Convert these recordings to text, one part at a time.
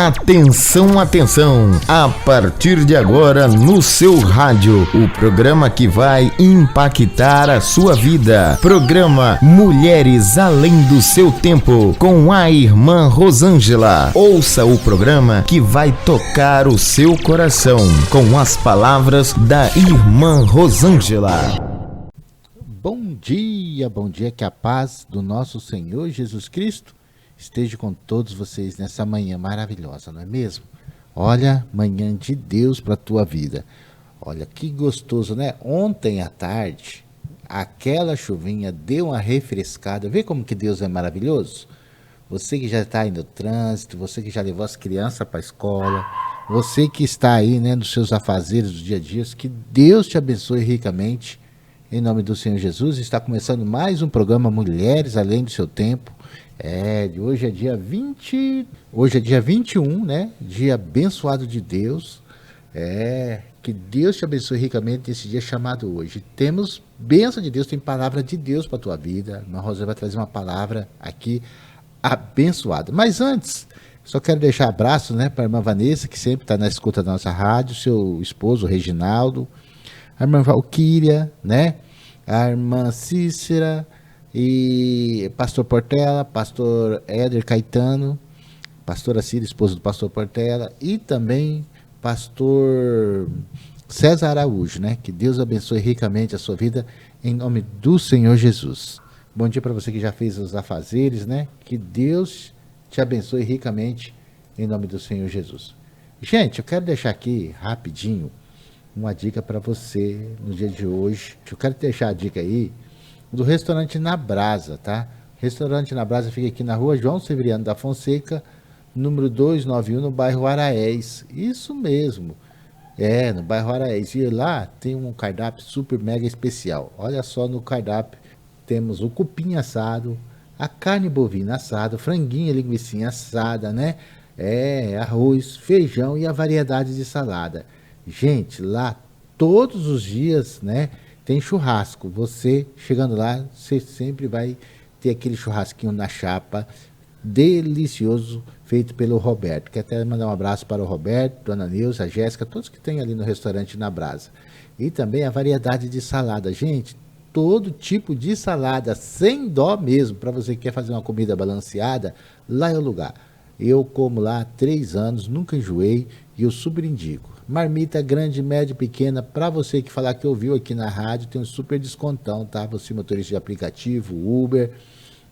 Atenção, atenção! A partir de agora no seu rádio, o programa que vai impactar a sua vida. Programa Mulheres Além do Seu Tempo, com a irmã Rosângela. Ouça o programa que vai tocar o seu coração, com as palavras da irmã Rosângela. Bom dia, que a paz do nosso Senhor Jesus Cristo esteja com todos vocês nessa manhã maravilhosa, não é mesmo? Olha, manhã de Deus para a tua vida. Olha, que gostoso, né? Ontem à tarde, aquela chuvinha deu uma refrescada. Vê como que Deus é maravilhoso? Você que já está indo no trânsito, você que já levou as crianças para a escola, você que está aí, né, nos seus afazeres do dia a dia, que Deus te abençoe ricamente. Em nome do Senhor Jesus, está começando mais um programa Mulheres Além do Seu Tempo. Hoje é dia 21, né? Dia abençoado de Deus. Que Deus te abençoe ricamente nesse dia chamado hoje. Temos bênção de Deus, tem palavra de Deus para a tua vida. A irmã Rosa vai trazer uma palavra aqui abençoada. Mas antes, só quero deixar abraços, né, para a irmã Vanessa, que sempre está na escuta da nossa rádio, seu esposo Reginaldo, a irmã Valquíria, né? A irmã Cícera e pastor Portela, pastor Éder Caetano, pastora Cida, esposa do pastor Portela, e também pastor César Araújo, né? Que Deus abençoe ricamente a sua vida em nome do Senhor Jesus. Bom dia para você que já fez os afazeres, né? Que Deus te abençoe ricamente em nome do Senhor Jesus. Gente, eu quero deixar aqui rapidinho uma dica para você no dia de hoje. Eu quero deixar a dica aí do restaurante Na Brasa, tá? Restaurante Na Brasa fica aqui na rua João Severiano da Fonseca, número 291, no bairro Araés. Isso mesmo, no bairro Araés. E lá tem um cardápio super mega especial. Olha só, no cardápio temos o cupim assado, a carne bovina assada, franguinho e linguiça assada, né? Arroz, feijão e a variedade de salada. Gente, lá todos os dias, né, tem churrasco. Você chegando lá, você sempre vai ter aquele churrasquinho na chapa, delicioso, feito pelo Roberto. Quero até mandar um abraço para o Roberto, Dona Neuza, a Jéssica, todos que tem ali no restaurante Na Brasa. E também a variedade de salada. Gente, todo tipo de salada, sem dó mesmo, para você que quer fazer uma comida balanceada, lá é o lugar. Eu como lá há 3 anos, nunca enjoei e eu super indico. Marmita grande, média, pequena, para você que falar que ouviu aqui na rádio, tem um super descontão, tá? Você motorista de aplicativo, Uber.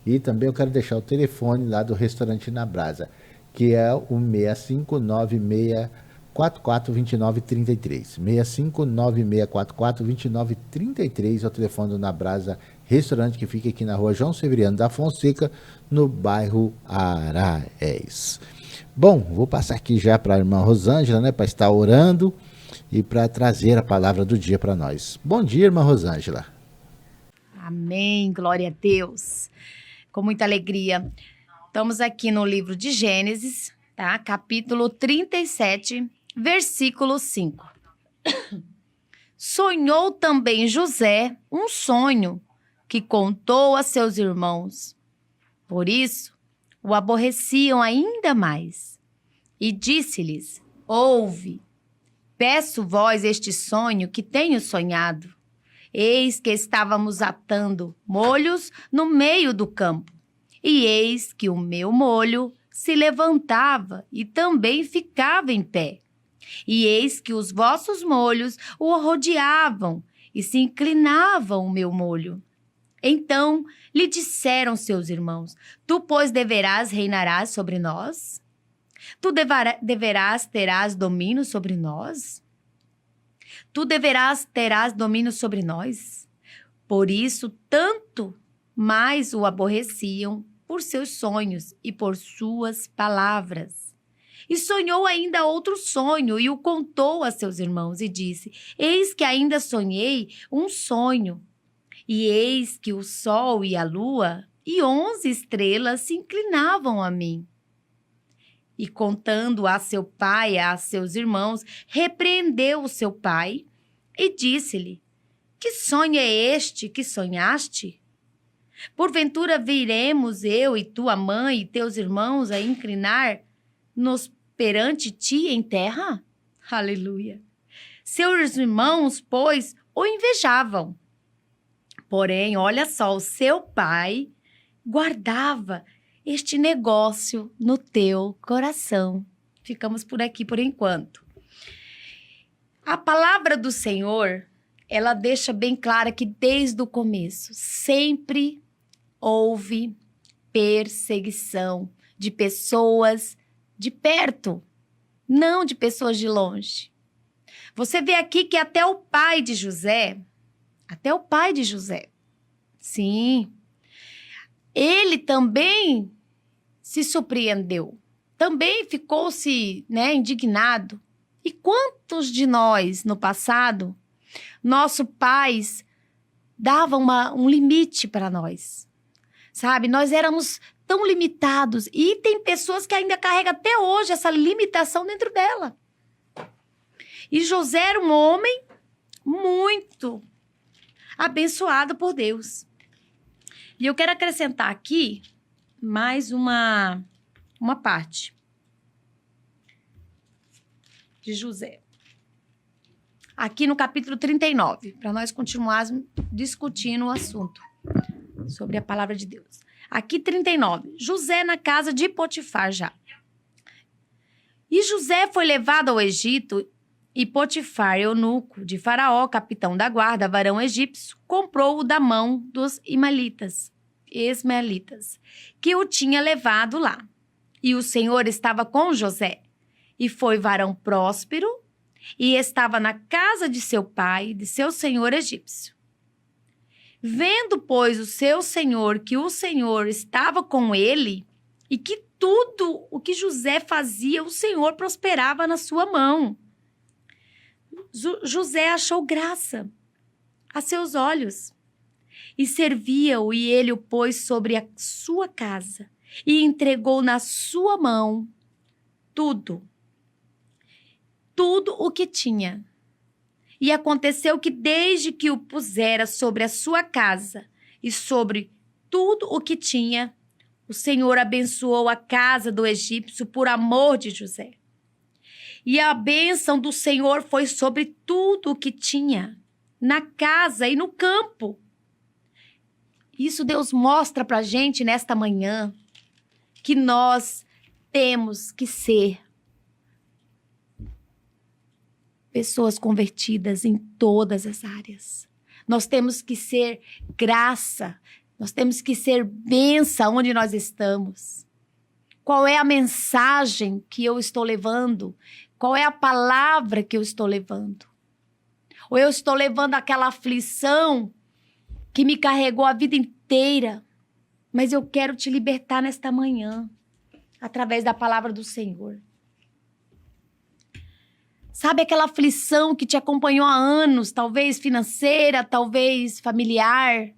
E também eu quero deixar o telefone lá do restaurante Na Brasa, que é o 659-644-2933. 659-644-2933 é o telefone do Na Brasa Restaurante, que fica aqui na rua João Severiano da Fonseca, no bairro Araés. Bom, vou passar aqui já para a irmã Rosângela, né, para estar orando e para trazer a palavra do dia para nós. Bom dia, irmã Rosângela. Amém, glória a Deus. Com muita alegria. Estamos aqui no livro de Gênesis, tá? Capítulo 37, versículo 5. Sonhou também José um sonho que contou a seus irmãos. Por isso, o aborreciam ainda mais. E disse-lhes: ouve, peço vós este sonho que tenho sonhado. Eis que estávamos atando molhos no meio do campo, e eis que o meu molho se levantava e também ficava em pé. E eis que os vossos molhos o rodeavam e se inclinavam o meu molho. Então lhe disseram seus irmãos: tu, pois, reinarás sobre nós? Tu terás domínio sobre nós? Tu terás domínio sobre nós? Por isso, tanto mais o aborreciam por seus sonhos e por suas palavras. E sonhou ainda outro sonho e o contou a seus irmãos e disse: eis que ainda sonhei um sonho. E eis que o sol e a lua e 11 estrelas se inclinavam a mim. E contando a seu pai e a seus irmãos, repreendeu o seu pai e disse-lhe: que sonho é este que sonhaste? Porventura viremos eu e tua mãe e teus irmãos a inclinar-nos perante ti em terra? Aleluia. Seus irmãos, pois, o invejavam. Porém, olha só, o seu pai guardava este negócio no teu coração. Ficamos por aqui por enquanto. A palavra do Senhor, ela deixa bem clara que desde o começo sempre houve perseguição de pessoas de perto, não de pessoas de longe. Você vê aqui que até o pai de José, sim, ele também se surpreendeu, também ficou-se, indignado. E quantos de nós, no passado, nossos pais davam um limite para nós, sabe? Nós éramos tão limitados e tem pessoas que ainda carregam até hoje essa limitação dentro dela. E José era um homem muito abençoado por Deus. E eu quero acrescentar aqui mais uma parte de José. Aqui no capítulo 39, para nós continuarmos discutindo o assunto sobre a palavra de Deus. Aqui 39, José na casa de Potifar já. E José foi levado ao Egito e Potifar, eunuco de Faraó, capitão da guarda, varão egípcio, comprou-o da mão dos ismaelitas, que o tinha levado lá. E o Senhor estava com José, e foi varão próspero, e estava na casa de seu pai, de seu senhor egípcio. Vendo, pois, o seu senhor que o Senhor estava com ele, e que tudo o que José fazia, o Senhor prosperava na sua mão. José achou graça a seus olhos, e servia-o, e ele o pôs sobre a sua casa, e entregou na sua mão tudo o que tinha. E aconteceu que desde que o pusera sobre a sua casa e sobre tudo o que tinha, o Senhor abençoou a casa do egípcio por amor de José. E a bênção do Senhor foi sobre tudo o que tinha, na casa e no campo. Isso Deus mostra pra gente nesta manhã, que nós temos que ser pessoas convertidas em todas as áreas. Nós temos que ser graça, nós temos que ser bênção onde nós estamos. Qual é a mensagem que eu estou levando? Qual é a palavra que eu estou levando? Ou eu estou levando aquela aflição que me carregou a vida inteira, mas eu quero te libertar nesta manhã, através da palavra do Senhor. Sabe aquela aflição que te acompanhou há anos, talvez financeira, talvez familiar,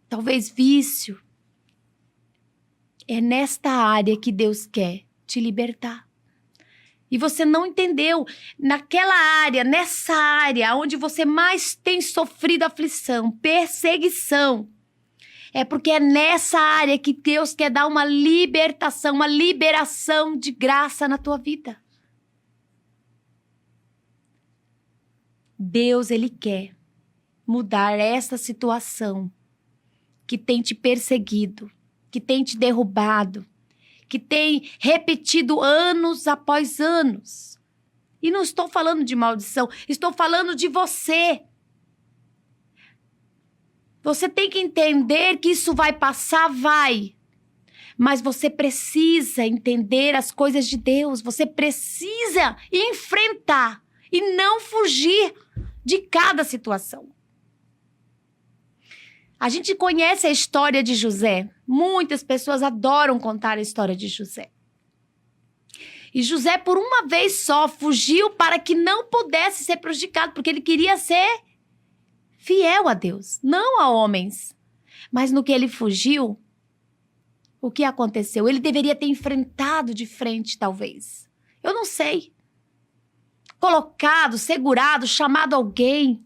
talvez vício? É nesta área que Deus quer te libertar. E você não entendeu, nessa área onde você mais tem sofrido aflição, perseguição, é porque é nessa área que Deus quer dar uma libertação, uma liberação de graça na tua vida. Deus, Ele quer mudar essa situação que tem te perseguido, que tem te derrubado, que tem repetido anos após anos. E não estou falando de maldição, estou falando de você. Você tem que entender que isso vai passar, vai. Mas você precisa entender as coisas de Deus, você precisa enfrentar e não fugir de cada situação. A gente conhece a história de José. Muitas pessoas adoram contar a história de José. E José, por uma vez só, fugiu para que não pudesse ser prejudicado, porque ele queria ser fiel a Deus, não a homens. Mas no que ele fugiu, o que aconteceu? Ele deveria ter enfrentado de frente, talvez. Eu não sei. Colocado, segurado, chamado alguém.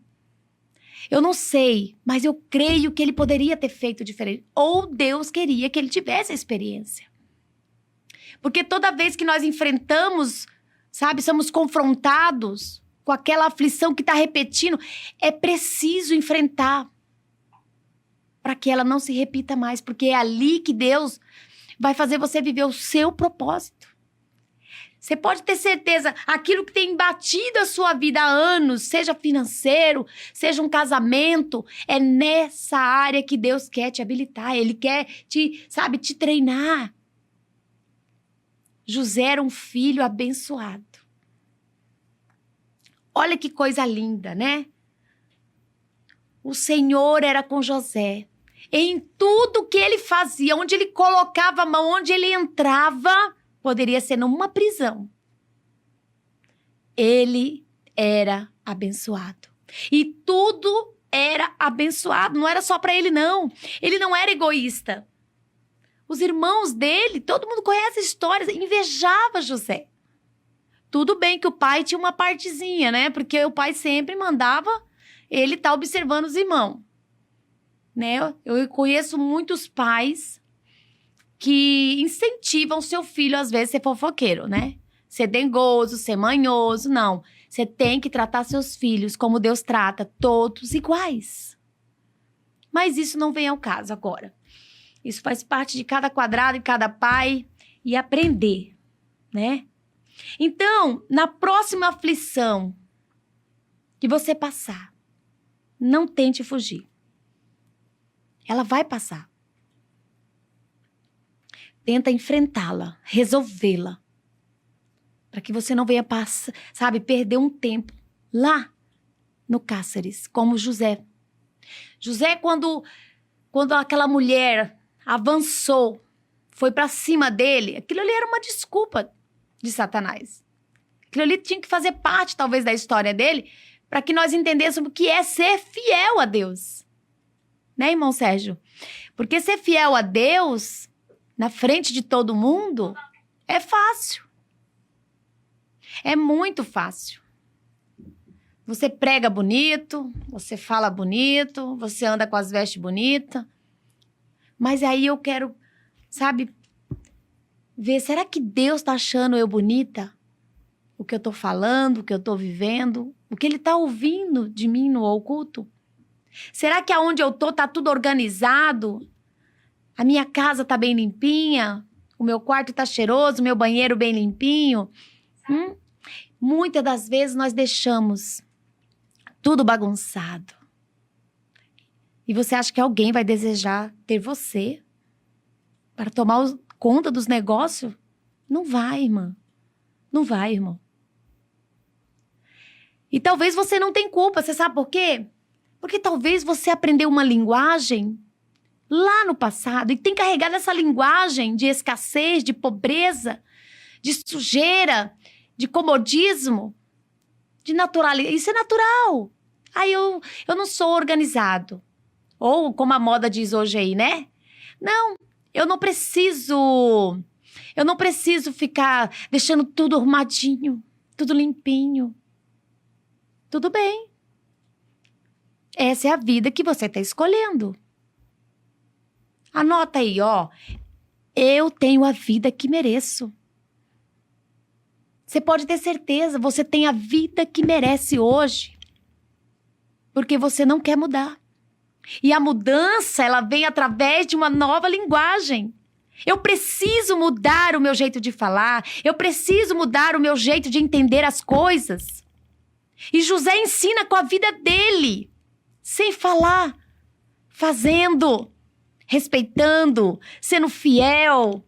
Eu não sei, mas eu creio que ele poderia ter feito diferente. Ou Deus queria que ele tivesse a experiência. Porque toda vez que nós enfrentamos, sabe, somos confrontados com aquela aflição que está repetindo, é preciso enfrentar para que ela não se repita mais, porque é ali que Deus vai fazer você viver o seu propósito. Você pode ter certeza, aquilo que tem batido a sua vida há anos, seja financeiro, seja um casamento, é nessa área que Deus quer te habilitar. Ele quer te treinar. José era um filho abençoado. Olha que coisa linda, né? O Senhor era com José. Em tudo que ele fazia, onde ele colocava a mão, onde ele entrava, poderia ser numa prisão. Ele era abençoado. E tudo era abençoado. Não era só para ele, não. Ele não era egoísta. Os irmãos dele, todo mundo conhece a história, invejava José. Tudo bem que o pai tinha uma partezinha, né? Porque o pai sempre mandava ele estar observando os irmãos. Né? Eu conheço muitos pais que incentivam seu filho, às vezes, a ser fofoqueiro, né? Ser dengoso, ser manhoso. Não. Você tem que tratar seus filhos como Deus trata, todos iguais. Mas isso não vem ao caso agora. Isso faz parte de cada quadrado e cada pai e aprender, né? Então, na próxima aflição que você passar, não tente fugir. Ela vai passar. Tenta enfrentá-la, resolvê-la. Para que você não venha passar, perder um tempo lá no Cáceres, como José. José, quando aquela mulher avançou, foi para cima dele, aquilo ali era uma desculpa de Satanás. Aquilo ali tinha que fazer parte, talvez, da história dele, para que nós entendêssemos o que é ser fiel a Deus. Né, irmão Sérgio? Porque ser fiel a Deus, na frente de todo mundo, é fácil. É muito fácil. Você prega bonito, você fala bonito, você anda com as vestes bonitas. Mas aí eu quero, ver, será que Deus está achando eu bonita? O que eu estou falando, o que eu estou vivendo, o que Ele está ouvindo de mim no oculto? Será que aonde eu estou está tudo organizado? A minha casa está bem limpinha? O meu quarto está cheiroso? O meu banheiro bem limpinho? Muitas das vezes nós deixamos tudo bagunçado. E você acha que alguém vai desejar ter você para tomar conta dos negócios? Não vai, irmã. Não vai, irmão. E talvez você não tenha culpa. Você sabe por quê? Porque talvez você aprendeu uma linguagem lá no passado e tem carregado essa linguagem de escassez, de pobreza, de sujeira, de comodismo, de naturalidade. Isso é natural. Aí eu não sou organizado. Ou como a moda diz hoje aí, né? Não, eu não preciso ficar deixando tudo arrumadinho, tudo limpinho. Tudo bem. Essa é a vida que você está escolhendo. Anota aí, ó. Eu tenho a vida que mereço. Você pode ter certeza, você tem a vida que merece hoje. Porque você não quer mudar. E a mudança, ela vem através de uma nova linguagem. Eu preciso mudar o meu jeito de falar. Eu preciso mudar o meu jeito de entender as coisas. E José ensina com a vida dele. Sem falar. Fazendo. Respeitando. Sendo fiel.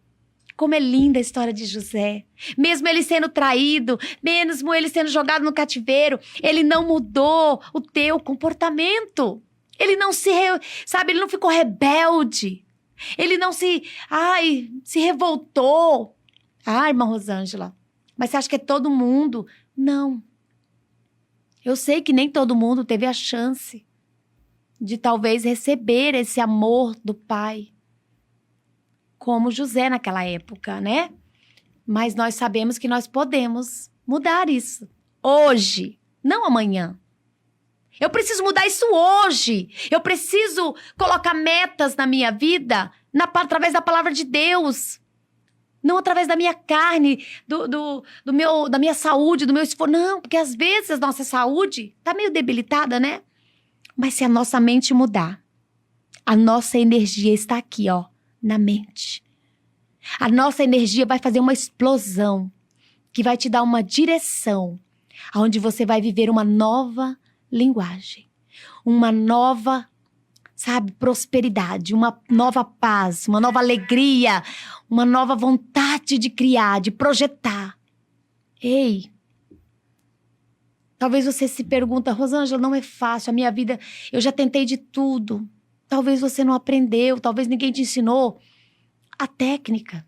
Como é linda a história de José. Mesmo ele sendo traído, mesmo ele sendo jogado no cativeiro, ele não mudou o teu comportamento. Ele não ele não ficou rebelde. Ele não se revoltou. Irmã Rosângela, mas você acha que é todo mundo? Não. Eu sei que nem todo mundo teve a chance de talvez receber esse amor do pai. Como José naquela época, né? Mas nós sabemos que nós podemos mudar isso. Hoje, não amanhã. Eu preciso mudar isso hoje. Eu preciso colocar metas na minha vida através da palavra de Deus. Não através da minha carne, da minha saúde, do meu esforço. Não, porque às vezes a nossa saúde está meio debilitada, né? Mas se a nossa mente mudar, a nossa energia está aqui, ó, na mente. A nossa energia vai fazer uma explosão que vai te dar uma direção onde você vai viver uma nova linguagem, uma nova, sabe, prosperidade, uma nova paz, uma nova alegria, uma nova vontade de criar, de projetar. Ei, talvez você se pergunta, Rosângela, não é fácil, a minha vida, eu já tentei de tudo. Talvez você não aprendeu, talvez ninguém te ensinou a técnica,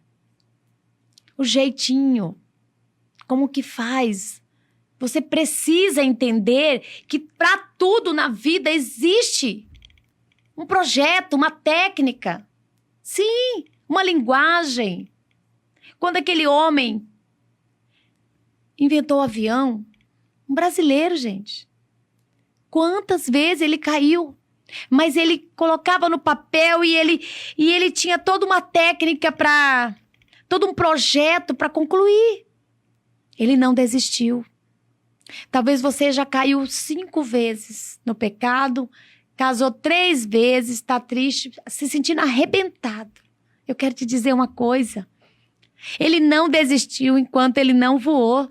o jeitinho, como que faz. Você precisa entender que para tudo na vida existe um projeto, uma técnica. Sim, uma linguagem. Quando aquele homem inventou o avião, um brasileiro, gente, quantas vezes ele caiu? Mas ele colocava no papel e ele tinha toda uma técnica todo um projeto para concluir. Ele não desistiu. Talvez você já caiu 5 vezes no pecado, casou 3 vezes, está triste, se sentindo arrebentado. Eu quero te dizer uma coisa. Ele não desistiu enquanto ele não voou.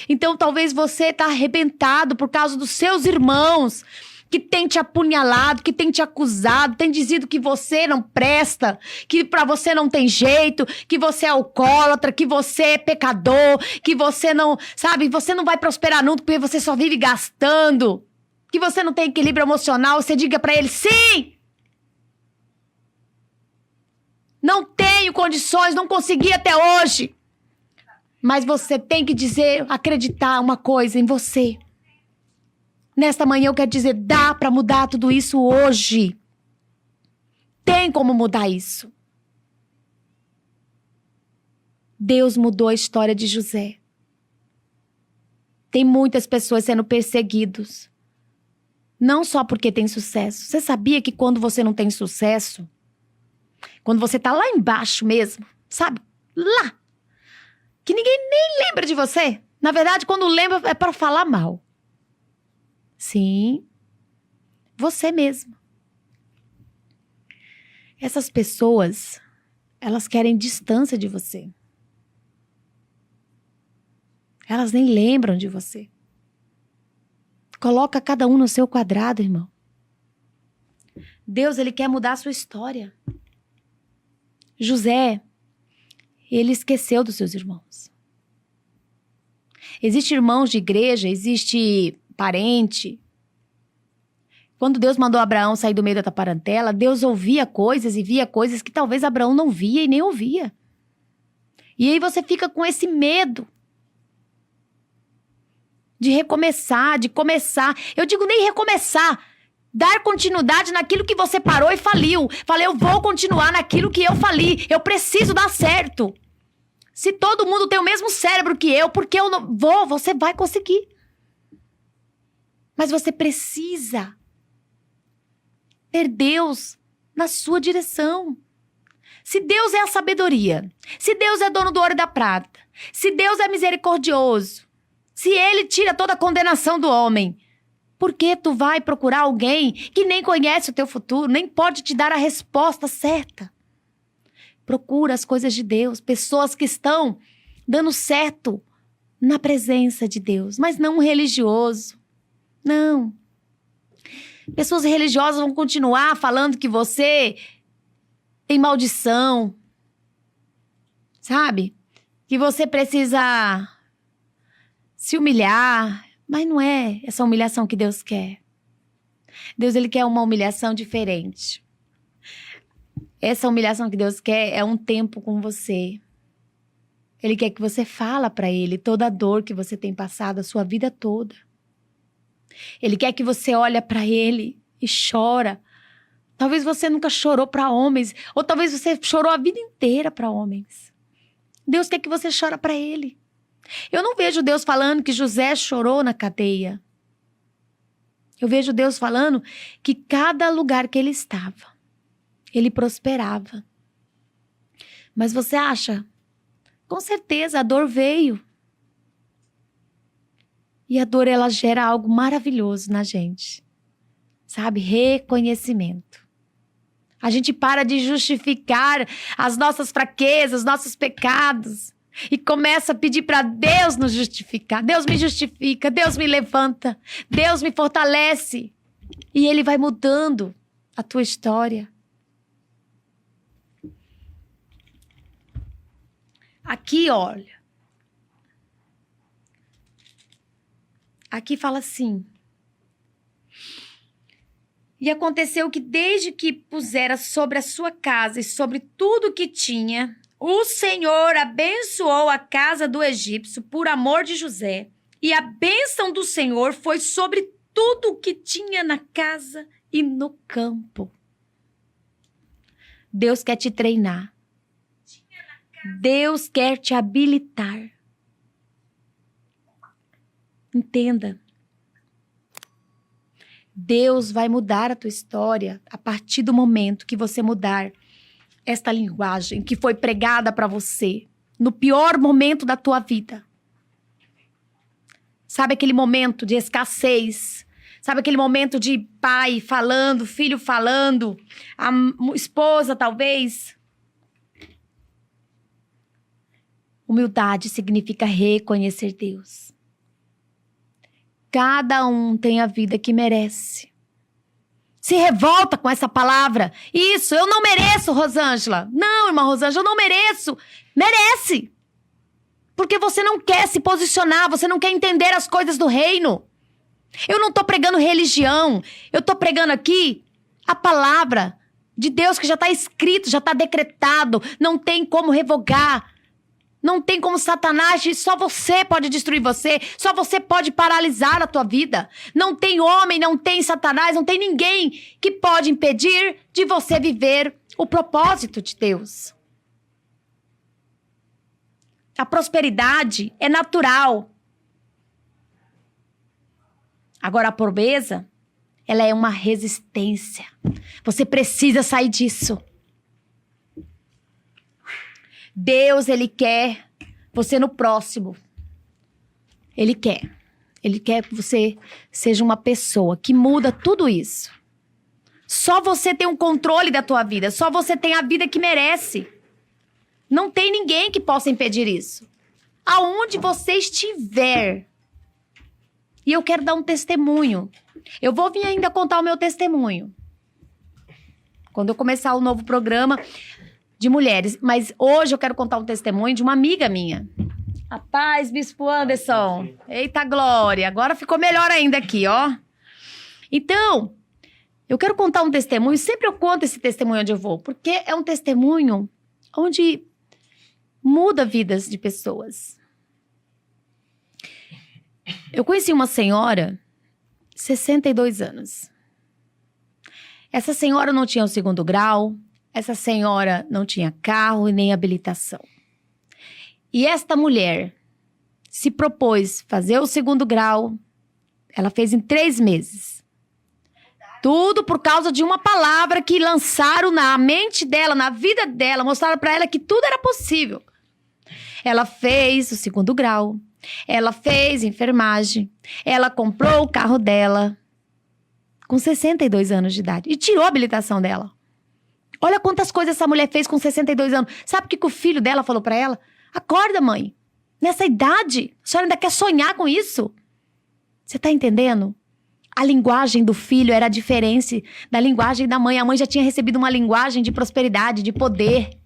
Então talvez você está arrebentado por causa dos seus irmãos que tem te apunhalado, que tem te acusado, tem dizido que você não presta, que pra você não tem jeito, que você é alcoólatra, que você é pecador, que você não, sabe, você não vai prosperar nunca porque você só vive gastando, que você não tem equilíbrio emocional. Você diga pra ele, sim! Não tenho condições, não consegui até hoje. Mas você tem que dizer, acreditar uma coisa em você. Nesta manhã eu quero dizer, dá para mudar tudo isso hoje. Tem como mudar isso. Deus mudou a história de José. Tem muitas pessoas sendo perseguidas. Não só porque tem sucesso. Você sabia que quando você não tem sucesso, quando você tá lá embaixo mesmo, sabe? Lá. Que ninguém nem lembra de você. Na verdade, quando lembra é para falar mal. Sim, você mesmo. Essas pessoas, elas querem distância de você. Elas nem lembram de você. Coloca cada um no seu quadrado, irmão. Deus, ele quer mudar a sua história. José, ele esqueceu dos seus irmãos. Existem irmãos de igreja, existe parente. Quando Deus mandou Abraão sair do meio da parentela, Deus ouvia coisas e via coisas que talvez Abraão não via e nem ouvia. E aí você fica com esse medo de recomeçar, de começar. Eu digo nem recomeçar, dar continuidade naquilo que você parou e faliu. Falei, eu vou continuar naquilo que eu fali. Eu preciso dar certo. Se todo mundo tem o mesmo cérebro que eu, por que eu não vou? Você vai conseguir. Mas você precisa ter Deus na sua direção. Se Deus é a sabedoria, se Deus é dono do ouro e da prata, se Deus é misericordioso, se Ele tira toda a condenação do homem, por que tu vai procurar alguém que nem conhece o teu futuro, nem pode te dar a resposta certa? Procura as coisas de Deus, pessoas que estão dando certo na presença de Deus, mas não um religioso. Não. Pessoas religiosas vão continuar falando que você tem maldição, sabe? Que você precisa se humilhar, mas não é essa humilhação que Deus quer. Deus, ele quer uma humilhação diferente. Essa humilhação que Deus quer é um tempo com você. Ele quer que você fala para ele toda a dor que você tem passado a sua vida toda. Ele quer que você olhe para ele e chora. Talvez você nunca chorou para homens, ou talvez você chorou a vida inteira para homens. Deus quer que você chore para ele. Eu não vejo Deus falando que José chorou na cadeia. Eu vejo Deus falando que cada lugar que ele estava, ele prosperava. Mas você acha? Com certeza, a dor veio. E a dor, ela gera algo maravilhoso na gente. Sabe? Reconhecimento. A gente para de justificar as nossas fraquezas, nossos pecados. E começa a pedir para Deus nos justificar. Deus me justifica, Deus me levanta, Deus me fortalece. E Ele vai mudando a tua história. Aqui, olha. Aqui fala assim. E aconteceu que desde que pusera sobre a sua casa e sobre tudo que tinha, o Senhor abençoou a casa do egípcio por amor de José. E a bênção do Senhor foi sobre tudo o que tinha na casa e no campo. Deus quer te treinar. Deus quer te habilitar. Entenda. Deus vai mudar a tua história a partir do momento que você mudar esta linguagem que foi pregada para você no pior momento da tua vida. Sabe aquele momento de escassez? Sabe aquele momento de pai falando, filho falando, a esposa talvez? Humildade significa reconhecer Deus. Cada um tem a vida que merece. Se revolta com essa palavra. Isso, eu não mereço, Rosângela. Não, irmã Rosângela, eu não mereço. Merece. Porque você não quer se posicionar, você não quer entender as coisas do reino. Eu não estou pregando religião. Eu estou pregando aqui a palavra de Deus que já está escrito, já está decretado. Não tem como revogar. Não tem como Satanás, só você pode destruir você, só você pode paralisar a tua vida. Não tem homem, não tem Satanás, não tem ninguém que pode impedir de você viver o propósito de Deus. A prosperidade é natural. Agora a pobreza, ela é uma resistência. Você precisa sair disso. Deus, Ele quer você no próximo. Ele quer. Ele quer que você seja uma pessoa que muda tudo isso. Só você tem um controle da tua vida. Só você tem a vida que merece. Não tem ninguém que possa impedir isso. Aonde você estiver. E eu quero dar um testemunho. Eu vou vir ainda contar o meu testemunho. Quando eu começar o novo programa de mulheres. Mas hoje eu quero contar um testemunho de uma amiga minha. A paz, Bispo Anderson. Eita glória, agora ficou melhor ainda aqui, ó. Então, eu quero contar um testemunho. Sempre eu conto esse testemunho onde eu vou. Porque é um testemunho onde muda vidas de pessoas. Eu conheci uma senhora, 62 anos. Essa senhora não tinha o 2º grau. Essa senhora não tinha carro e nem habilitação. E esta mulher se propôs fazer o 2º grau. Ela fez em 3 meses. Tudo por causa de uma palavra que lançaram na mente dela, na vida dela. Mostraram para ela que tudo era possível. Ela fez o 2º grau. Ela fez enfermagem. Ela comprou o carro dela. Com 62 anos de idade. E tirou a habilitação dela. Olha quantas coisas essa mulher fez com 62 anos. Sabe o que o filho dela falou pra ela? Acorda, mãe. Nessa idade, a senhora ainda quer sonhar com isso? Você tá entendendo? A linguagem do filho era diferente da linguagem da mãe. A mãe já tinha recebido uma linguagem de prosperidade, de poder.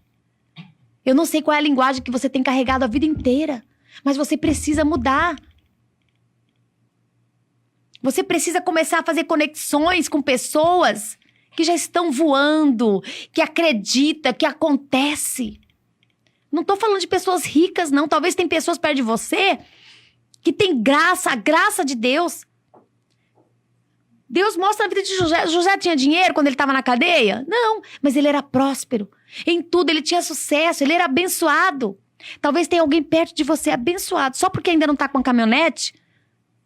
Eu não sei qual é a linguagem que você tem carregado a vida inteira. Mas você precisa mudar. Você precisa começar a fazer conexões com pessoas que já estão voando, que acredita, que acontece. Não estou falando de pessoas ricas, não. Talvez tem pessoas perto de você que tem graça, a graça de Deus. Deus mostra a vida de José. José tinha dinheiro quando ele estava na cadeia? Não, mas ele era próspero. Em tudo ele tinha sucesso, ele era abençoado. Talvez tenha alguém perto de você abençoado. Só porque ainda não está com a caminhonete,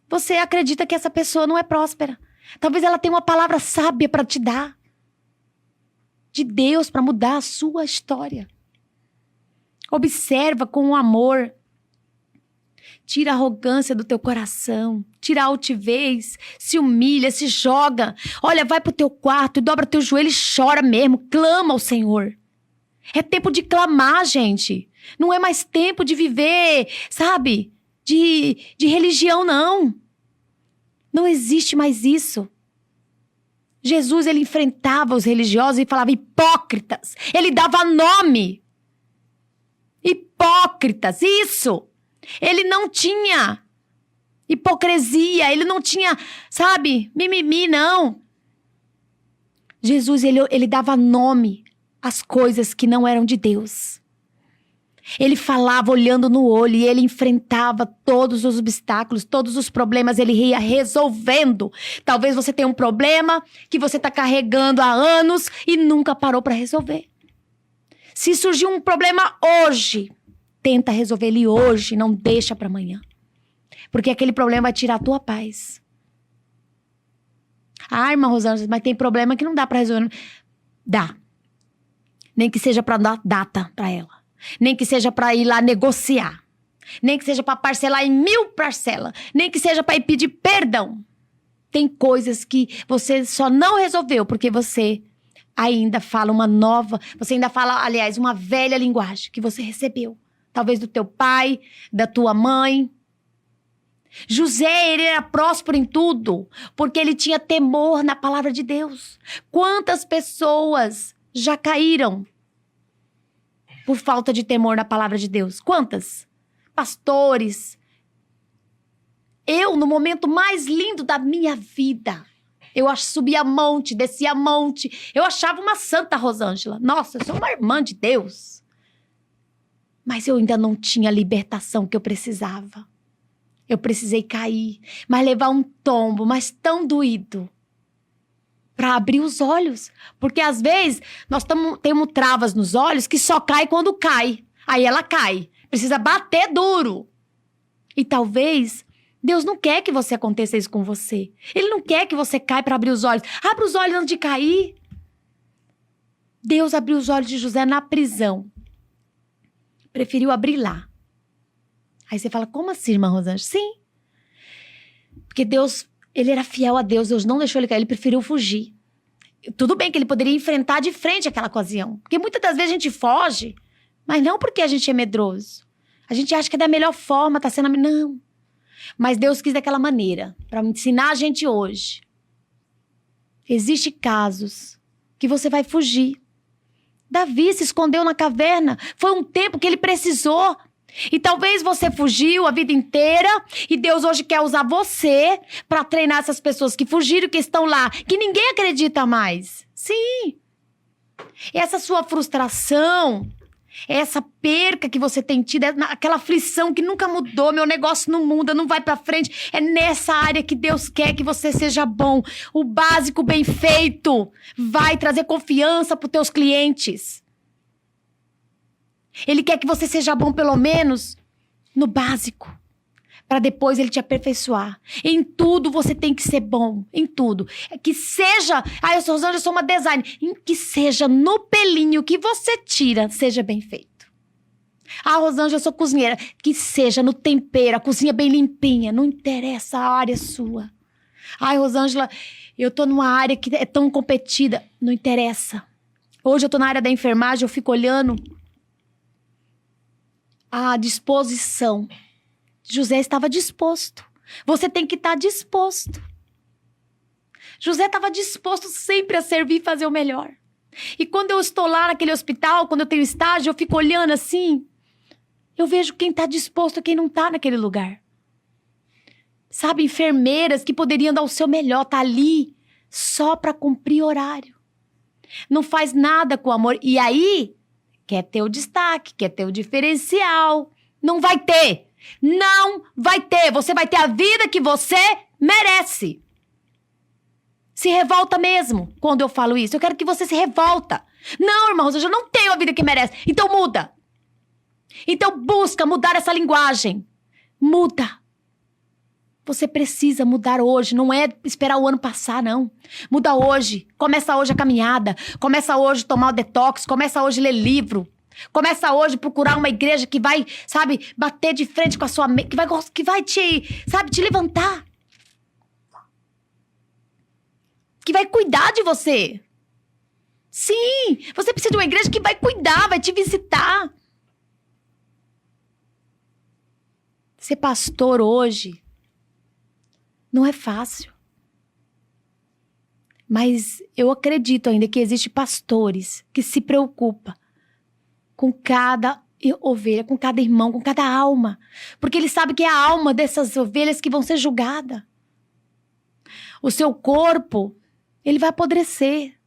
você acredita que essa pessoa não é próspera. Talvez ela tenha uma palavra sábia para te dar. De Deus, para mudar a sua história. Observa com amor. Tira a arrogância do teu coração. Tira a altivez. Se humilha, se joga. Olha, vai pro teu quarto, dobra teu joelho e chora mesmo. Clama ao Senhor. É tempo de clamar, gente. Não é mais tempo de viver, sabe? De religião, não. Não existe mais isso. Jesus, ele enfrentava os religiosos e falava hipócritas. Ele dava nome. Hipócritas, isso. Ele não tinha hipocrisia, ele não tinha, sabe, mimimi, não. Jesus, ele dava nome às coisas que não eram de Deus. Ele falava olhando no olho e ele enfrentava todos os obstáculos, todos os problemas, ele ia resolvendo. Talvez você tenha um problema que você está carregando há anos e nunca parou para resolver. Se surgir um problema hoje, tenta resolver ele hoje, não deixa para amanhã. Porque aquele problema vai tirar a tua paz. Ah, irmã Rosângela, mas tem problema que não dá para resolver. Dá. Nem que seja para dar data para ela. Nem que seja para ir lá negociar. Nem que seja para parcelar em 1000 parcelas. Nem que seja para ir pedir perdão. Tem coisas que você só não resolveu porque você ainda fala uma nova... Você ainda fala, aliás, uma velha linguagem que você recebeu. Talvez do teu pai, da tua mãe. José, ele era próspero em tudo, porque ele tinha temor na palavra de Deus. Quantas pessoas já caíram por falta de temor na palavra de Deus? Quantas? Pastores. Eu, no momento mais lindo da minha vida, eu subia monte, descia monte. Eu achava uma santa Rosângela. Nossa, eu sou uma irmã de Deus. Mas eu ainda não tinha a libertação que eu precisava. Eu precisei cair, mas levar um tombo, mas tão doído, para abrir os olhos. Porque às vezes nós temos travas nos olhos que só cai quando cai. Aí ela cai. Precisa bater duro. E talvez Deus não quer que você aconteça isso com você. Ele não quer que você caia para abrir os olhos. Abre os olhos antes de cair. Deus abriu os olhos de José na prisão. Preferiu abrir lá. Aí você fala, como assim, irmã Rosângela? Sim. Porque Deus, ele era fiel a Deus. Deus não deixou ele cair, ele preferiu fugir. Tudo bem que ele poderia enfrentar de frente aquela ocasião. Porque muitas das vezes a gente foge, mas não porque a gente é medroso. A gente acha que é da melhor forma, tá sendo... Não. Mas Deus quis daquela maneira, para ensinar a gente hoje. Existem casos que você vai fugir. Davi se escondeu na caverna. Foi um tempo que ele precisou. E talvez você fugiu a vida inteira e Deus hoje quer usar você para treinar essas pessoas que fugiram, que estão lá, que ninguém acredita mais. Sim. Essa sua frustração, essa perca que você tem tido, aquela aflição que nunca mudou, meu negócio não muda, não vai para frente, é nessa área que Deus quer que você seja bom. O básico bem feito vai trazer confiança para os teus clientes. Ele quer que você seja bom pelo menos no básico, para depois ele te aperfeiçoar. Em tudo você tem que ser bom, em tudo. Que seja, eu sou Rosângela, eu sou uma designer. Que seja no pelinho que você tira, seja bem feito. Rosângela, eu sou cozinheira. Que seja no tempero, a cozinha bem limpinha. Não interessa a área sua. Rosângela, eu tô numa área que é tão competida. Não interessa. Hoje eu tô na área da enfermagem, eu fico olhando a disposição. José estava disposto. Você tem que estar disposto. José estava disposto sempre a servir e fazer o melhor. E quando eu estou lá naquele hospital, quando eu tenho estágio, eu fico olhando assim, eu vejo quem está disposto e quem não está naquele lugar. Sabe, enfermeiras que poderiam dar o seu melhor, tá ali só para cumprir horário. Não faz nada com amor. E aí, quer ter o destaque, quer ter o diferencial. Não vai ter. Não vai ter. Você vai ter a vida que você merece. Se revolta mesmo quando eu falo isso. Eu quero que você se revolta. Não, irmãos, eu já não tenho a vida que merece. Então muda. Então busca mudar essa linguagem. Muda. Você precisa mudar hoje. Não é esperar o ano passar, não. Muda hoje. Começa hoje a caminhada. Começa hoje a tomar o detox. Começa hoje a ler livro. Começa hoje a procurar uma igreja que vai, sabe, bater de frente com a sua mente, que vai te, sabe, te levantar. Que vai cuidar de você. Sim, você precisa de uma igreja que vai cuidar, vai te visitar. Ser pastor hoje não é fácil. Mas eu acredito ainda que existem pastores que se preocupam com cada ovelha, com cada irmão, com cada alma. Porque ele sabe que é a alma dessas ovelhas que vão ser julgadas. O seu corpo, ele vai apodrecer.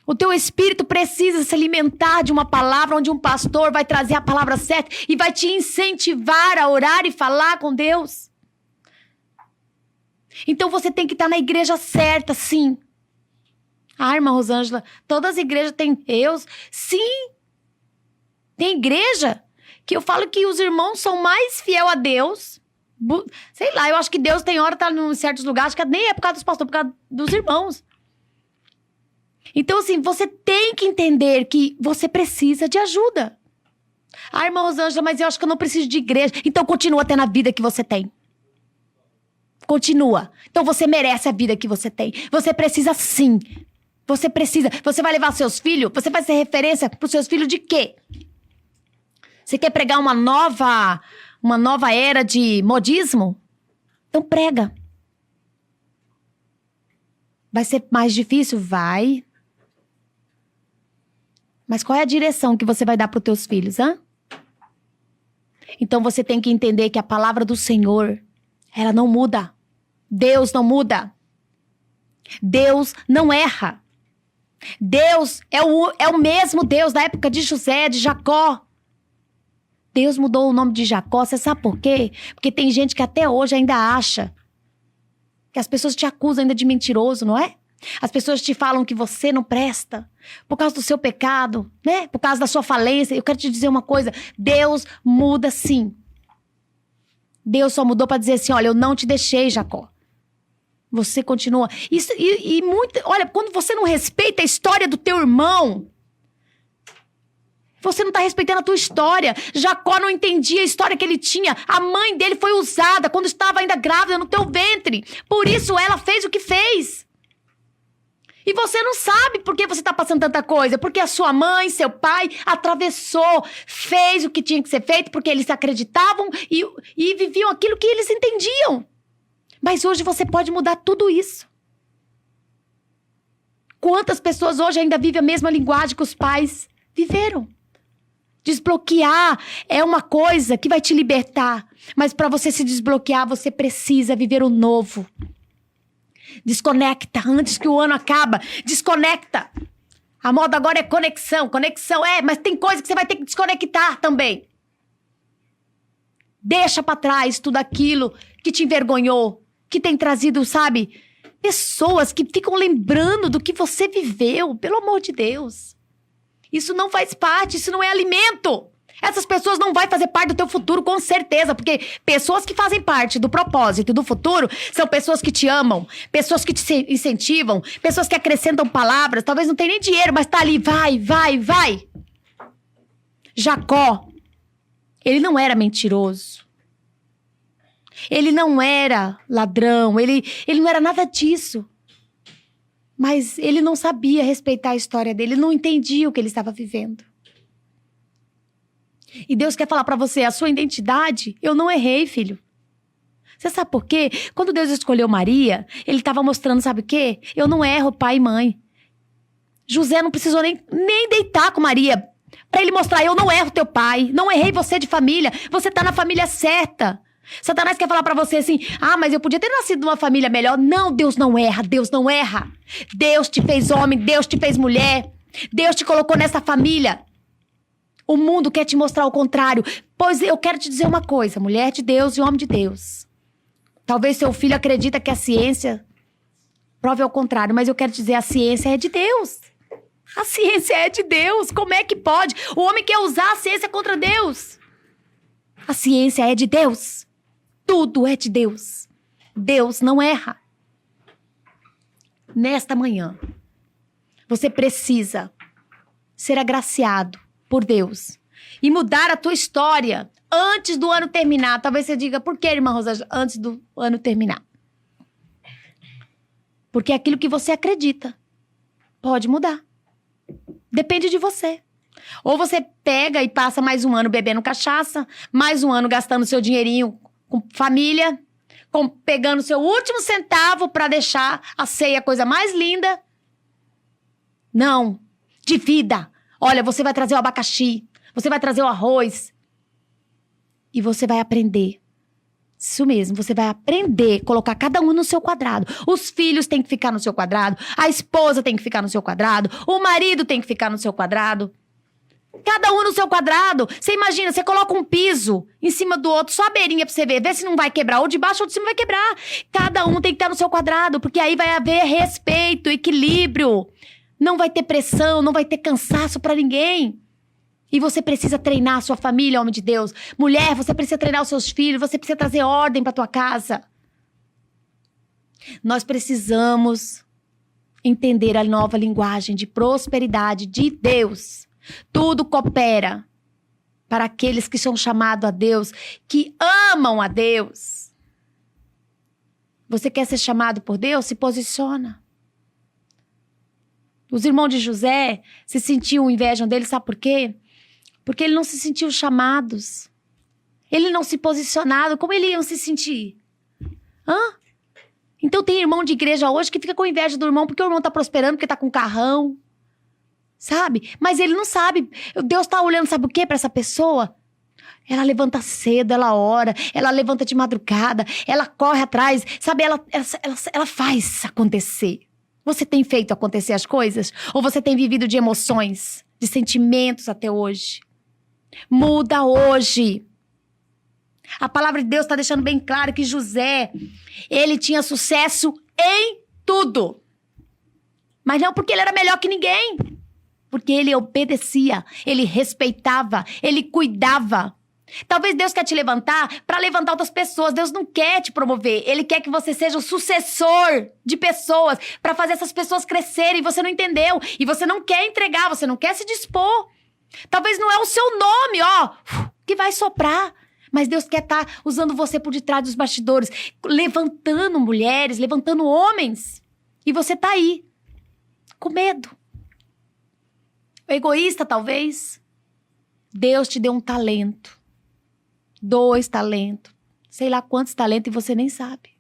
O teu espírito precisa se alimentar de uma palavra onde um pastor vai trazer a palavra certa e vai te incentivar a orar e falar com Deus. Então você tem que estar na igreja certa, sim. Ah, irmã Rosângela, todas as igrejas têm erros? Sim. Tem igreja que eu falo que os irmãos são mais fiel a Deus. Sei lá, eu acho que Deus tem hora tá em certos lugares, que nem é por causa dos pastores, é por causa dos irmãos. Então, assim, você tem que entender que você precisa de ajuda. Ah, irmã Rosângela, mas eu acho que eu não preciso de igreja. Então, continua tendo a vida que você tem. Continua. Então, você merece a vida que você tem. Você precisa, sim. Você precisa. Você vai levar seus filhos? Você vai ser referência para os seus filhos de quê? Você quer pregar uma nova era de modismo? Então, prega. Vai ser mais difícil? Vai. Mas qual é a direção que você vai dar para os teus filhos, hã? Então você tem que entender que a palavra do Senhor, ela não muda. Deus não muda. Deus não erra. Deus é o mesmo Deus da época de José, de Jacó. Deus mudou o nome de Jacó, você sabe por quê? Porque tem gente que até hoje ainda acha que as pessoas te acusam ainda de mentiroso, não é? As pessoas te falam que você não presta por causa do seu pecado, né? Por causa da sua falência. Eu quero te dizer uma coisa, Deus muda sim. Deus só mudou para dizer assim, olha, eu não te deixei, Jacó. Você continua. Isso, olha, quando você não respeita a história do teu irmão, você não está respeitando a tua história. Jacó não entendia a história que ele tinha. A mãe dele foi usada quando estava ainda grávida no teu ventre. Por isso ela fez o que fez. E você não sabe por que você está passando tanta coisa. Porque a sua mãe, seu pai, atravessou, fez o que tinha que ser feito, porque eles acreditavam e viviam aquilo que eles entendiam. Mas hoje você pode mudar tudo isso. Quantas pessoas hoje ainda vivem a mesma linguagem que os pais viveram? Desbloquear é uma coisa que vai te libertar. Mas para você se desbloquear, você precisa viver o novo. Desconecta antes que o ano acaba. Desconecta. A moda agora é conexão. Conexão mas tem coisa que você vai ter que desconectar também. Deixa para trás tudo aquilo que te envergonhou, que tem trazido, sabe, pessoas que ficam lembrando do que você viveu. Pelo amor de Deus. Isso não faz parte, isso não é alimento. Essas pessoas não vão fazer parte do teu futuro, com certeza. Porque pessoas que fazem parte do propósito do futuro são pessoas que te amam, pessoas que te incentivam, pessoas que acrescentam palavras. Talvez não tenha nem dinheiro, mas tá ali, vai, vai, vai. Jacó, ele não era mentiroso. Ele não era ladrão, ele não era nada disso. Mas ele não sabia respeitar a história dele, ele não entendia o que ele estava vivendo. E Deus quer falar pra você, a sua identidade, eu não errei, filho. Você sabe por quê? Quando Deus escolheu Maria, ele estava mostrando, sabe o quê? Eu não erro pai e mãe. José não precisou nem deitar com Maria pra ele mostrar, eu não erro teu pai, não errei você de família, você tá na família certa. Satanás quer falar pra você assim, mas eu podia ter nascido numa família melhor. Não, Deus não erra, Deus não erra. Deus te fez homem, Deus te fez mulher. Deus te colocou nessa família. O mundo quer te mostrar o contrário. Pois eu quero te dizer uma coisa, mulher de Deus e homem de Deus. Talvez seu filho acredita que a ciência prove ao contrário, mas eu quero te dizer, a ciência é de Deus. A ciência é de Deus. Como é que pode? O homem quer usar a ciência contra Deus. A ciência é de Deus. Tudo é de Deus. Deus não erra. Nesta manhã, você precisa ser agraciado por Deus e mudar a tua história antes do ano terminar. Talvez você diga, por que, irmã Rosângela, antes do ano terminar? Porque aquilo que você acredita pode mudar. Depende de você. Ou você pega e passa mais um ano bebendo cachaça, mais um ano gastando seu dinheirinho com família, pegando seu último centavo para deixar a ceia a coisa mais linda. Não. Divida. Olha, você vai trazer o abacaxi, você vai trazer o arroz. E você vai aprender. Isso mesmo, você vai aprender a colocar cada um no seu quadrado. Os filhos têm que ficar no seu quadrado, a esposa tem que ficar no seu quadrado, o marido tem que ficar no seu quadrado. Cada um no seu quadrado. Você imagina, você coloca um piso em cima do outro, só a beirinha pra você ver. Vê se não vai quebrar. Ou de baixo ou de cima vai quebrar. Cada um tem que estar no seu quadrado, porque aí vai haver respeito, equilíbrio. Não vai ter pressão, não vai ter cansaço pra ninguém. E você precisa treinar a sua família, homem de Deus. Mulher, você precisa treinar os seus filhos. Você precisa trazer ordem pra tua casa. Nós precisamos entender a nova linguagem de prosperidade de Deus. Tudo coopera para aqueles que são chamados a Deus, que amam a Deus. Você quer ser chamado por Deus? Se posiciona. Os irmãos de José se sentiam inveja dele, sabe por quê? Porque ele não se sentiu chamados. Ele não se posicionado. Como eles iam se sentir? Então tem irmão de igreja hoje que fica com inveja do irmão porque o irmão está prosperando, porque está com carrão. Sabe? Mas ele não sabe. Deus está olhando, sabe o quê para essa pessoa? Ela levanta cedo, ela ora, ela levanta de madrugada, ela corre atrás, sabe? Ela faz acontecer. Você tem feito acontecer as coisas? Ou você tem vivido de emoções, de sentimentos até hoje? Muda hoje. A palavra de Deus está deixando bem claro que José, ele tinha sucesso em tudo. Mas não porque ele era melhor que ninguém. Porque ele obedecia, ele respeitava, ele cuidava. Talvez Deus quer te levantar para levantar outras pessoas. Deus não quer te promover. Ele quer que você seja o sucessor de pessoas para fazer essas pessoas crescerem. Você não entendeu. E você não quer entregar, você não quer se dispor. Talvez não é o seu nome, que vai soprar. Mas Deus quer estar usando você por detrás dos bastidores, levantando mulheres, levantando homens. E você tá aí, com medo. Egoísta, talvez. Deus te deu um talento. 2 talentos. Sei lá quantos talentos e você nem sabe.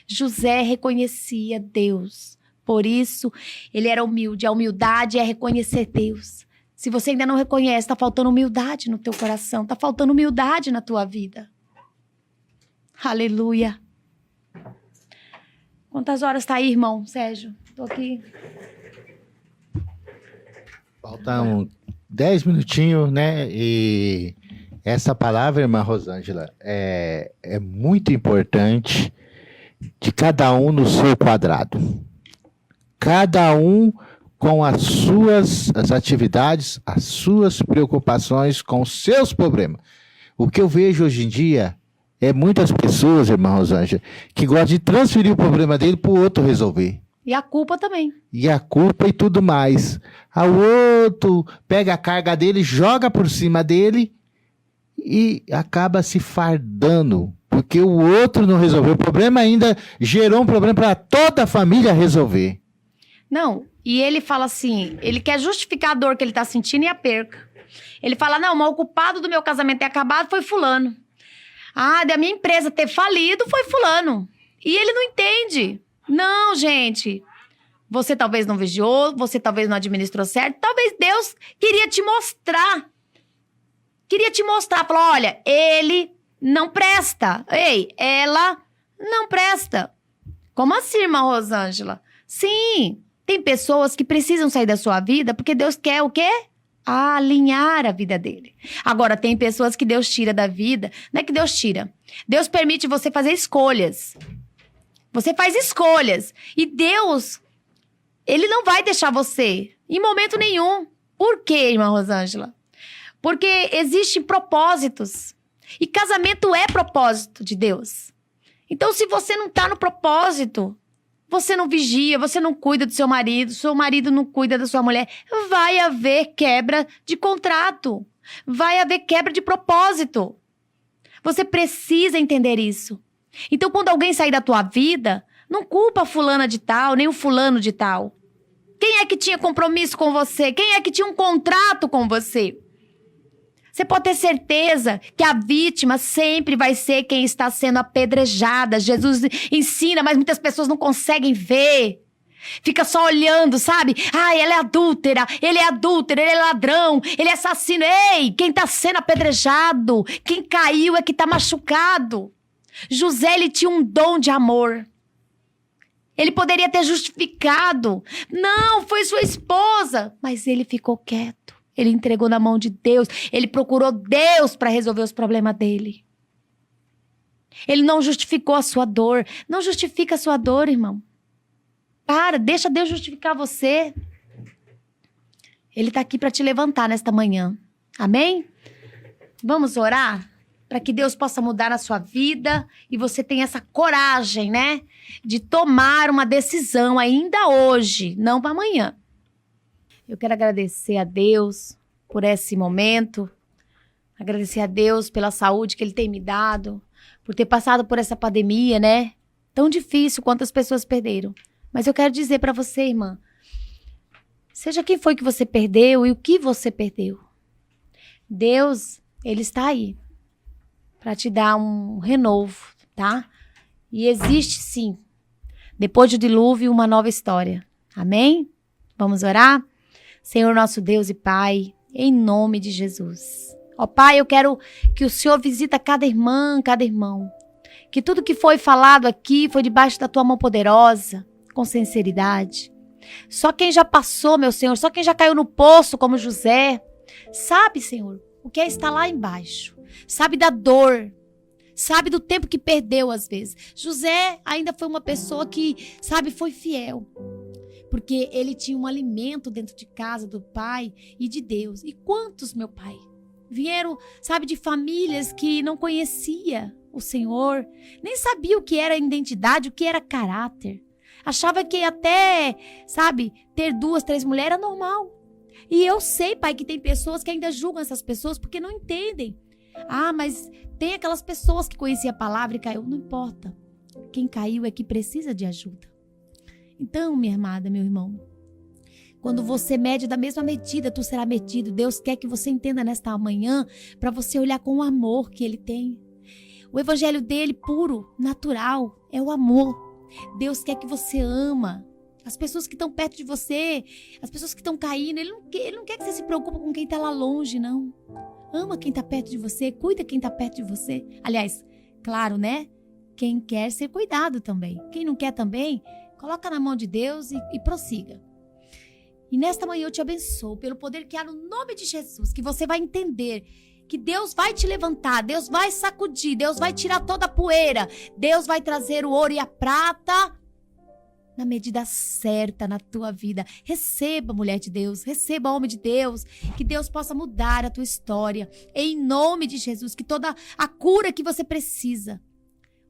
José reconhecia Deus. Por isso, ele era humilde. A humildade é reconhecer Deus. Se você ainda não reconhece, tá faltando humildade no teu coração. Tá faltando humildade na tua vida. Aleluia. Quantas horas tá aí, irmão Sérgio? Tô aqui. Faltam 10 minutinhos, né? E essa palavra, irmã Rosângela, é muito importante de cada um no seu quadrado. Cada um com as suas atividades, as suas preocupações, com os seus problemas. O que eu vejo hoje em dia é muitas pessoas, irmã Rosângela, que gostam de transferir o problema dele para o outro resolver. E a culpa também. E a culpa e tudo mais. O outro pega a carga dele, joga por cima dele e acaba se fardando. Porque o outro não resolveu o problema, ainda gerou um problema para toda a família resolver. Não, e ele fala assim, ele quer justificar a dor que ele tá sentindo e a perca. Ele fala, não, mas o culpado do meu casamento ter acabado foi fulano. Da minha empresa ter falido foi fulano. E ele não entende. Não, gente. Você talvez não vigiou, você talvez não administrou certo. Talvez Deus queria te mostrar. Falou, olha, ele não presta. Ei, ela não presta. Como assim, irmã Rosângela? Sim, tem pessoas que precisam sair da sua vida porque Deus quer o quê? Alinhar a vida dele. Agora, tem pessoas que Deus tira da vida. Não é que Deus tira. Deus permite você fazer escolhas. Você faz escolhas. E Deus, ele não vai deixar você em momento nenhum. Por quê, irmã Rosângela? Porque existem propósitos. E casamento é propósito de Deus. Então, se você não está no propósito, você não vigia, você não cuida do seu marido não cuida da sua mulher, vai haver quebra de contrato. Vai haver quebra de propósito. Você precisa entender isso. Então, quando alguém sair da tua vida, não culpa a fulana de tal, nem o fulano de tal. Quem é que tinha compromisso com você? Quem é que tinha um contrato com você? Você pode ter certeza que a vítima sempre vai ser quem está sendo apedrejada. Jesus ensina, mas muitas pessoas não conseguem ver. Fica só olhando, sabe? Ela é adúltera, ele é ladrão, ele é assassino. Ei, quem está sendo apedrejado, quem caiu é que está machucado. José, ele tinha um dom de amor. Ele poderia ter justificado. Não, foi sua esposa. Mas ele ficou quieto. Ele entregou na mão de Deus. Ele procurou Deus para resolver os problemas dele. Ele não justificou a sua dor. Não justifica a sua dor, irmão. Deixa Deus justificar você. Ele está aqui para te levantar nesta manhã. Amém? Vamos orar? Para que Deus possa mudar a sua vida e você tenha essa coragem, né? De tomar uma decisão ainda hoje, não para amanhã. Eu quero agradecer a Deus por esse momento. Agradecer a Deus pela saúde que Ele tem me dado. Por ter passado por essa pandemia, né? Tão difícil, quantas pessoas perderam. Mas eu quero dizer para você, irmã, seja quem foi que você perdeu e o que você perdeu. Deus, Ele está aí para te dar um renovo, tá? E existe sim, depois do dilúvio, uma nova história. Amém? Vamos orar? Senhor nosso Deus e Pai, em nome de Jesus. Ó Pai, eu quero que o Senhor visita cada irmã, cada irmão. Que tudo que foi falado aqui foi debaixo da Tua mão poderosa, com sinceridade. Só quem já passou, meu Senhor, só quem já caiu no poço, como José, sabe, Senhor, o que é estar lá embaixo. Sabe da dor, sabe do tempo que perdeu às vezes. José ainda foi uma pessoa que, sabe, foi fiel. Porque ele tinha um alimento dentro de casa do pai e de Deus. E quantos, meu pai, vieram, sabe, de famílias que não conhecia o Senhor, nem sabia o que era identidade, o que era caráter. Achava que até, sabe, ter 2, 3 mulheres era normal. E eu sei, pai, que tem pessoas que ainda julgam essas pessoas porque não entendem. Mas tem aquelas pessoas que conheciam a palavra e caiu. Não importa. Quem caiu é que precisa de ajuda. Então, minha amada, meu irmão, quando você mede da mesma medida, tu será medido. Deus quer que você entenda nesta manhã para você olhar com o amor que Ele tem. O evangelho dele, puro, natural, é o amor. Deus quer que você ama as pessoas que estão perto de você, as pessoas que estão caindo. Ele não quer que você se preocupe com quem está lá longe, não. Ama quem está perto de você, cuida quem está perto de você. Aliás, claro, né? Quem quer ser cuidado também. Quem não quer também, coloca na mão de Deus e prossiga. E nesta manhã eu te abençoo pelo poder que há no nome de Jesus, que você vai entender que Deus vai te levantar, Deus vai sacudir, Deus vai tirar toda a poeira, Deus vai trazer o ouro e a prata na medida certa na tua vida. Receba, mulher de Deus, receba, homem de Deus, que Deus possa mudar a tua história, em nome de Jesus, que toda a cura que você precisa.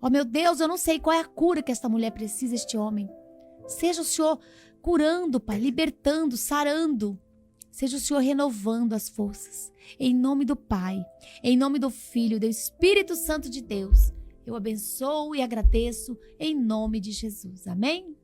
Oh meu Deus, eu não sei qual é a cura que esta mulher precisa, este homem. Seja o Senhor curando, Pai, libertando, sarando. Seja o Senhor renovando as forças. Em nome do Pai, em nome do Filho, do Espírito Santo de Deus, eu abençoo e agradeço em nome de Jesus. Amém?